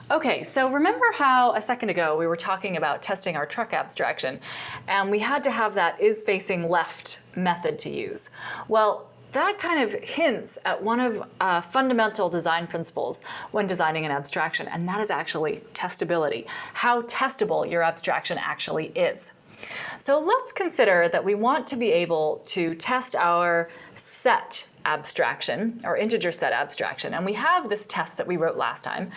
Okay, so remember how a second ago we were talking about testing our truck abstraction, and we had to have that is facing left method to use. Well, that kind of hints at one of fundamental design principles when designing an abstraction, and that is actually testability, how testable your abstraction actually is. So let's consider that we want to be able to test our set abstraction, or integer set abstraction, and we have this test that we wrote last time.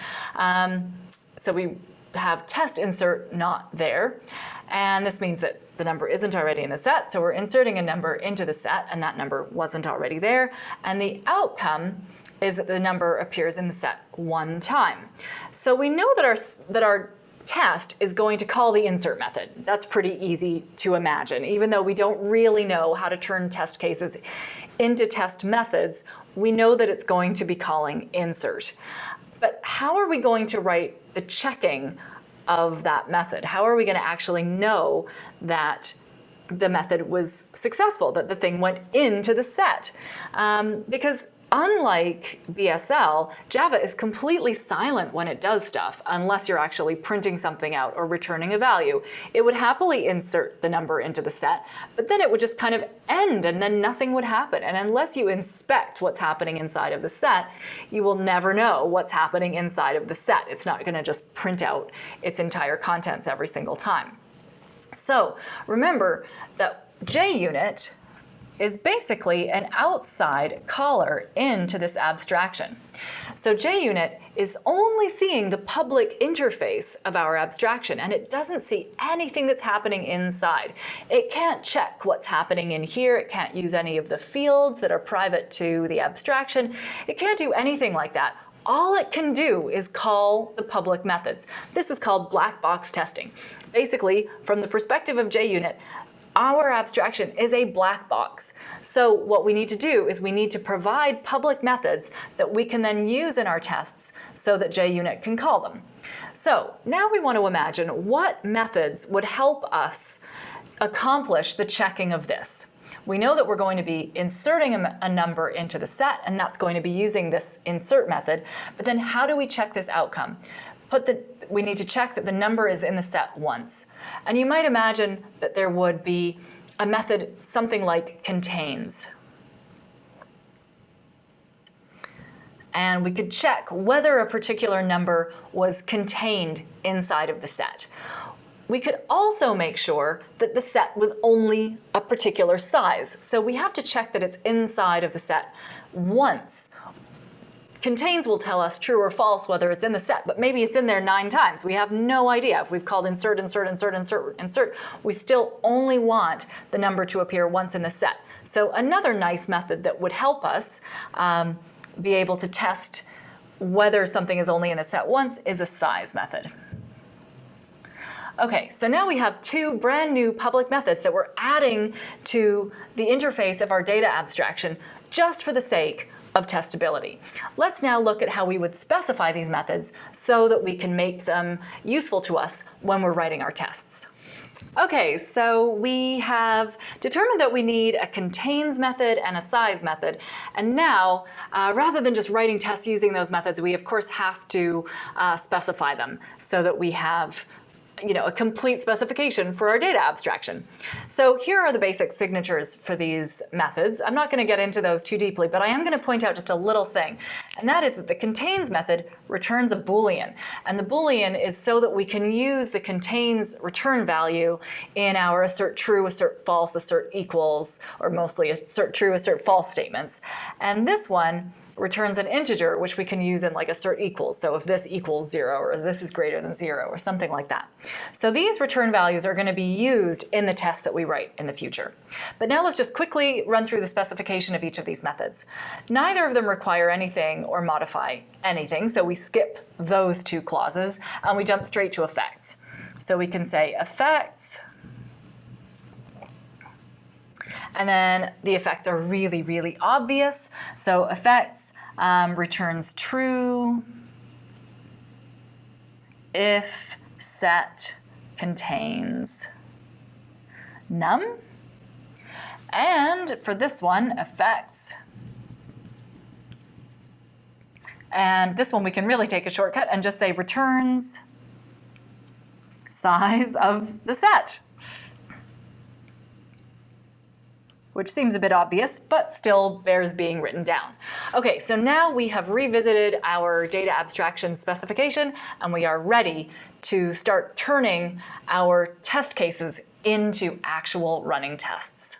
So we have test insert not there, and this means that the number isn't already in the set, so we're inserting a number into the set, and that number wasn't already there, and the outcome is that the number appears in the set one time. So we know that our test is going to call the insert method. That's pretty easy to imagine. Even though we don't really know how to turn test cases into test methods, we know that it's going to be calling insert. But how are we going to write the checking of that method? How are we going to actually know that the method was successful, that the thing went into the set? Because unlike BSL, Java is completely silent when it does stuff, unless you're actually printing something out or returning a value. It would happily insert the number into the set, but then it would just kind of end and then nothing would happen. And unless you inspect what's happening inside of the set, you will never know what's happening inside of the set. It's not going to just print out its entire contents every single time. So remember that JUnit is basically an outside caller into this abstraction. So JUnit is only seeing the public interface of our abstraction, and it doesn't see anything that's happening inside. It can't check what's happening in here. It can't use any of the fields that are private to the abstraction. It can't do anything like that. All it can do is call the public methods. This is called black box testing. Basically, from the perspective of JUnit, our abstraction is a black box. So what we need to do is we need to provide public methods that we can then use in our tests so that JUnit can call them. So now we want to imagine what methods would help us accomplish the checking of this. We know that we're going to be inserting a number into the set, and that's going to be using this insert method. But then how do we check this outcome? We need to check that the number is in the set once. And you might imagine that there would be a method something like contains. And we could check whether a particular number was contained inside of the set. We could also make sure that the set was only a particular size. So we have to check that it's inside of the set once. Contains will tell us true or false whether it's in the set, but maybe it's in there 9 times. We have no idea. If we've called insert, insert, insert, insert, insert, we still only want the number to appear once in the set. So another nice method that would help us be able to test whether something is only in a set once is a size method. Okay, so now we have 2 brand new public methods that we're adding to the interface of our data abstraction just for the sake of testability. Let's now look at how we would specify these methods so that we can make them useful to us when we're writing our tests. Okay, so we have determined that we need a contains method and a size method. And now, rather than just writing tests using those methods, we of course have to specify them so that we have a complete specification for our data abstraction. So here are the basic signatures for these methods. I'm not going to get into those too deeply, but I am going to point out just a little thing, and that is that the contains method returns a Boolean. And the Boolean is so that we can use the contains return value in our assert true, assert false, assert equals, or mostly assert true, assert false statements. And this one returns an integer, which we can use in like assert equals. So if this equals 0, or this is greater than 0, or something like that. So these return values are going to be used in the tests that we write in the future. But now let's just quickly run through the specification of each of these methods. Neither of them require anything or modify anything, so we skip those 2 clauses and we jump straight to effects. So we can say effects, and then the effects are really, really obvious. So effects returns true if set contains num. And for this one, effects And this one we can really take a shortcut and just say returns size of the set, which seems a bit obvious, but still bears being written down. Okay, so now we have revisited our data abstraction specification, and we are ready to start turning our test cases into actual running tests.